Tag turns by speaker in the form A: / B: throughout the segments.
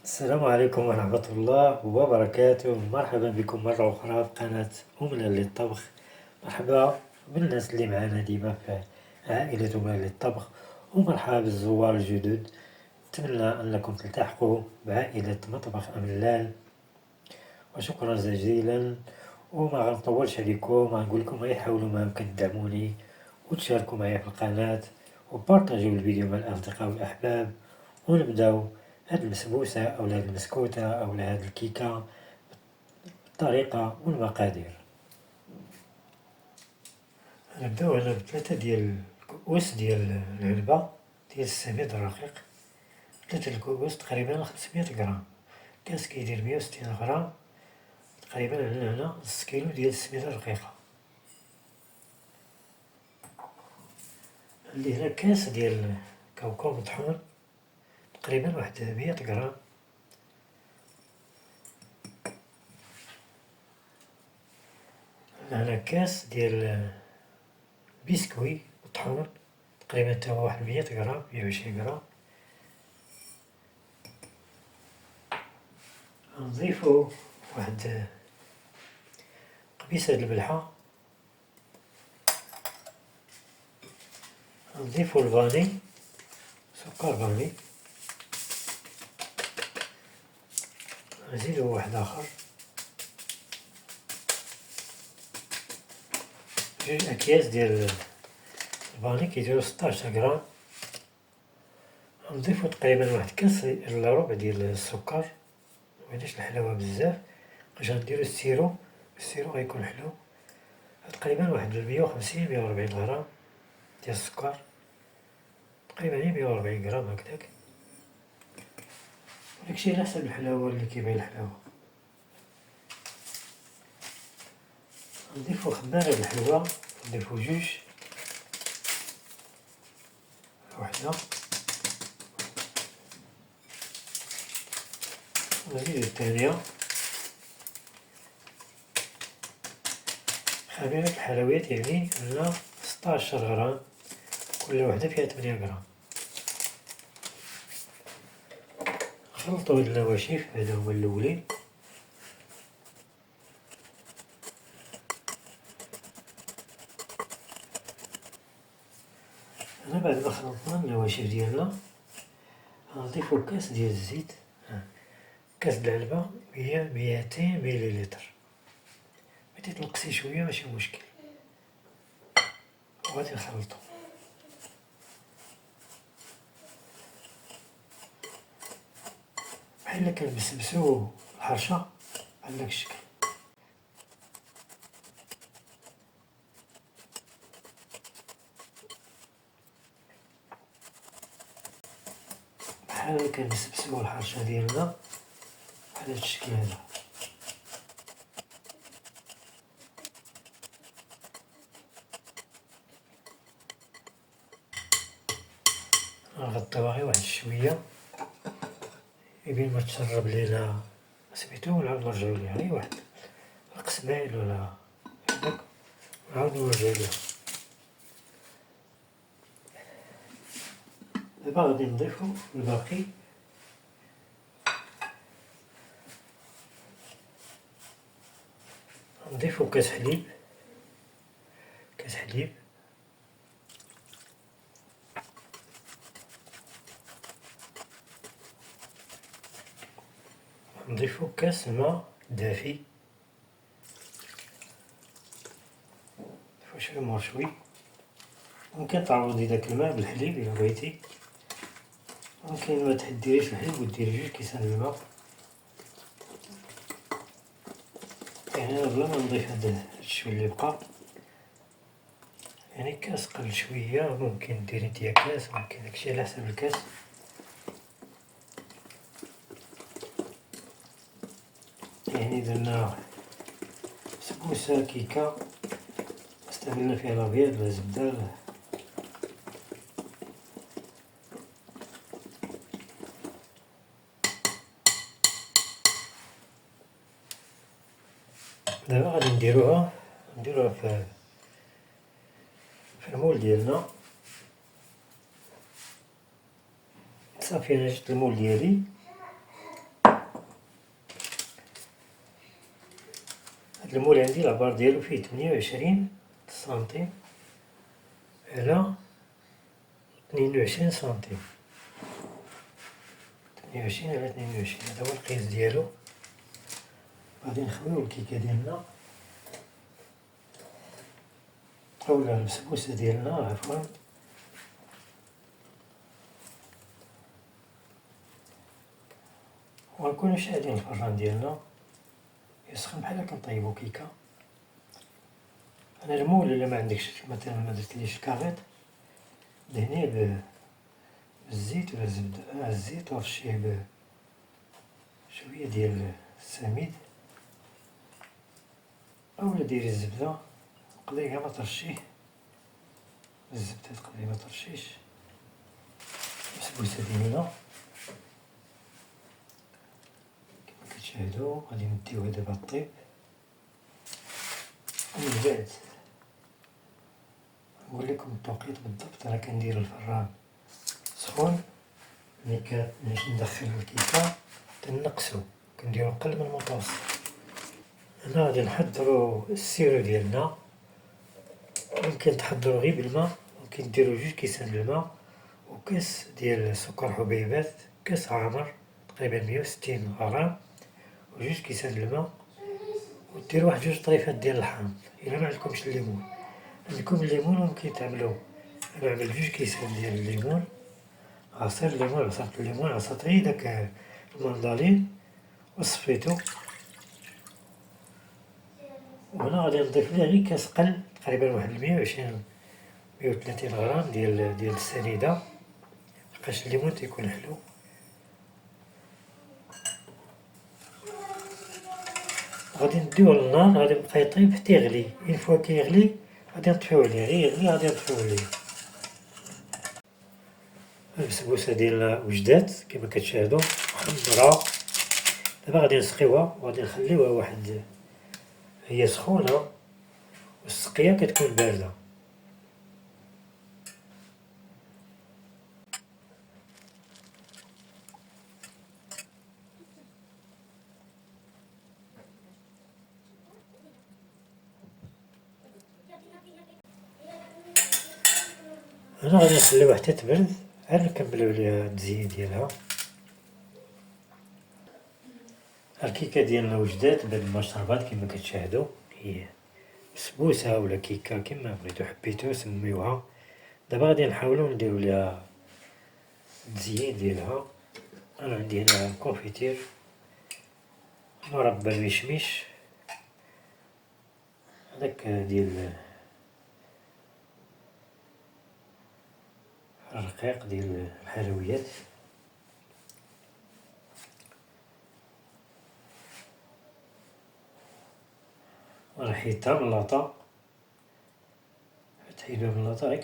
A: السلام عليكم ورحمة الله وبركاته. مرحبا بكم مرة أخرى في قناة أمنا للطبخ. مرحبا بالناس اللي معانا ديما في عائلة أمنا للطبخ، ومرحبا بالزوار الجدد. نتمنى أنكم تلتحقوا بعائلة مطبخ أملال، وشكرا جزيلا. وما غنطولش عليكم، غنقول لكم غير حاولوا ما يمكن تدعموني وتشاركوا معايا في القناة وبارطاجيو الفيديو مع الأصدقاء والأحباب، ونبداو هاد المسبوسة أو هاد المسكوتة أو هاد الكيكة بالطريقة والمقادير. نبداو هنا بثلاثة ديال الكؤوس ديال العلبة ديال السميد الرقيق، ثلاثة الكؤوس تقريبا 500 غرام. كاس كيدير 160 غرام، تقريبا عندنا هنا نص كيلو ديال السميدة الرقيقة. عندي هنا كاس ديال كاوكاو مطحون، تقريبا واحد 100 غرام. هنا كاس ديال بسكوي مطحون، تقريبا تا هو واحد 100 غرام 120 غرام. نضيفو واحد قبيصة د الملحة، نضيفو الفاني، سكر فاني، نزيدو واحد آخر، جوج أكياس ديال الفاني كيديرو 16 غرام. نضيفو تقريبا واحد كاس إلا ربع ديال السكر، مبغيناش الحلاوة بزاف باش غنديرو السيرو غيكون حلو. تقريبا واحد 150 140 غرام ديال السكر، تقريبا 140 غرام هكداك، داكشي على حسب الحلاوة اللي كيبغي الحلاوة. نضيفو خمارة د الحلوى، نضيفو جوج، وحدة، ونزيدو الثانية. خميرة الحلويات يعني عندنا 16 غرام، كل وحدة فيها 8 غرام. نخلطو هاد النواشف، هادا هما اللولين. هنا بعد ما خلطنا النواشف ديالنا غنضيفو كاس ديال الزيت، كاس د العلبة هي 200 مليلتر. بغيتي تنقصي شوية ماشي مشكل، وغادي نخلطو. بحال كنبسبسو الحرشة بحال داك الشكل. بحال كنبسبسو الحرشة ديالنا بحال هاد الشكل هذا. نغطيوها غير واحد شوية يبين ما تشرب لينا سميتو، ونعاود نرجعو ليها غير واحد قسمايل ولا هكداك، ونعاودو نرجعو ليها. دابا غادي نضيفو الباقي. نضيفو كاس حليب، نضيفو كاس ماء دافي، نضيفو شوية مرشوي. ممكن تعوضي داك الماء بالحليب إلا بغيتي، ممكن ما تديريش الحليب وديري جوج كيسان الماء. يعني أنا بلا ما نضيف هاد الشوي اللي بقى، يعني كاس قل شوية، ممكن ديري نتيا كاس، ممكن داكشي على حسب الكاس. يعني درنا سمبوسة كيكة استعملنا فيها الأبيض ولا زبدة. دابا غادي نديروها في المول ديالنا. صافي انا جبت المول ديالي، المول عندي العبار ديالو فيه 28 سنتيم على 22 سنتيم، 28 على 22 هذا هو القياس ديالو. غادي نخويو الكيكة ديالنا أولا البسبوسة ديالنا عفوا، وغنكونو شاعلين الفران ديالنا يسخن بحال كنطيبو كيكة. أنا المول إلا معندكش مثلا مدرتليش الكاغيط دهنيه بالزيت ولا الزبدة، الزيت ورشيه بشوية ديال السميد، أولا ديري الزبدة تقدري كاع مترشيه، الزبدة تقدري مترشيش. البسبوسة ديالنا كما كتشاهدو غادي نديوها دابا طيب، ومن بعد نقول لكم التوقيت بالضبط. أنا كندير الفران سخون، ملي ندخل الكيكة تنقصو كنديرو أقل من المتوسط. هنا غادي نحضرو السيرو ديالنا، ممكن تحضرو غير بالماء، ممكن ديرو 2 كيسان الماء وكاس ديال سكر حبيبات، كاس عامر تقريبا 160 غرام و2 كيسان الماء، وديرو واحد 2 طريفات ديال الحامض. إلا معندكمش الليمون، عندكم الليمون ممكن تعملو، أنا عملت 2 كيسان ديال الليمون، عصير الليمون، عصرت الليمون، عصرت غير داك المندالين وصفيتو. وهنا غادي نضيف ليه غير كاس قل تقريبا واحد 120 130 غرام ديال السنيدة، لحقاش الليمون تيكون حلو. غادي نديوه للنار، غادي يبقى يطيب حتى يغلي، اون فوا كيغلي غادي نطفيو عليه، غير يغلي غادي نطفيو عليه. البسبوسة ديالنا وجدات كما كتشاهدو محمرة. دابا غادي نسقيوها وغادي نخليوها واحد، هي سخونة والسقية كتكون باردة. هنا غادي نخليوها حتى تبرد عاد نكملو ليها التزيين ديالها. الكيكة ديالنا وجدات بالمشروبات كما كتشاهدو، هي بسبوسة ولا كيكة كما بغيتو حبيتو سميوها. دابا غادي نحاولو نديرو ليها التزيين ديالها. أنا عندي هنا كونفيتير مربى المشمش، هذاك ديال الرقيق ديال الحلويات، وريحتها ملاطة، تحيدوها ملاطة غير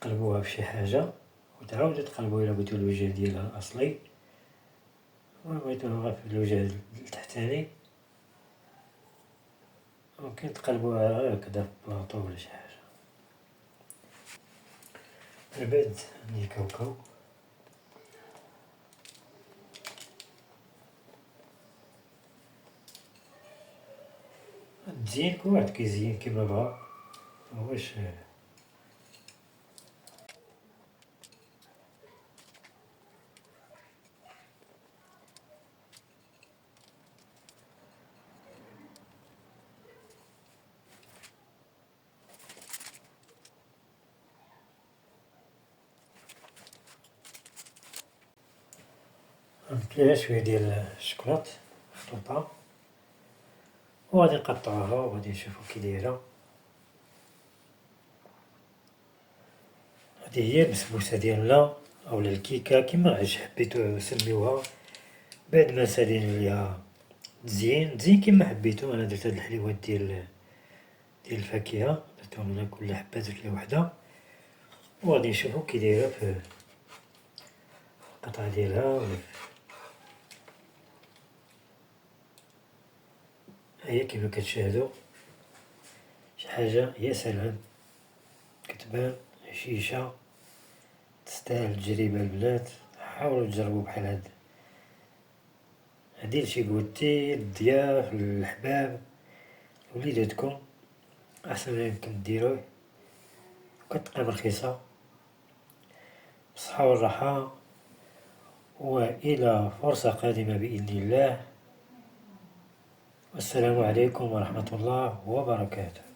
A: تقلبوها بشي حاجة وتعاودو تقلبو إلا بغيتو الوجه ديالها الأصلي، ولا بغيتوها غير في الوجه التحتاني ممكن تقلبوها غير هكدا في بلاطو ولا شي حاجة. من بعد عندي الكاوكاو، التزيين كل واحد كيزين كيما بغا، مهوش فيها شوية ديال الشكلاط مخلوطة، وغادي نقطعوها وغادي نشوفو كي دايرة. هادي هي البسبوسة ديالنا أولا الكيكة كيما حبيتو سميوها. بعد ما سالينا ليها تزيين كيما حبيتو، أنا درت هاد الحليوات ديال الفاكهة درتهم هنا كل حبة درت ليها وحدة، وغادي نشوفو كي دايرة في القطعة ديالها ولا هي كيما كتشاهدو شي حاجة يا سلام، كتبان هشيشة تستاهل التجربة البنات. حاولوا تجربوا بحال هادي لشي قوتي للضياف للأحباب لوليداتكم، أحسن ما يمكن ديروه، وكتقيم رخيصة بالصحة والراحة. وإلى فرصة قادمة بإذن الله، والسلام عليكم ورحمة الله وبركاته.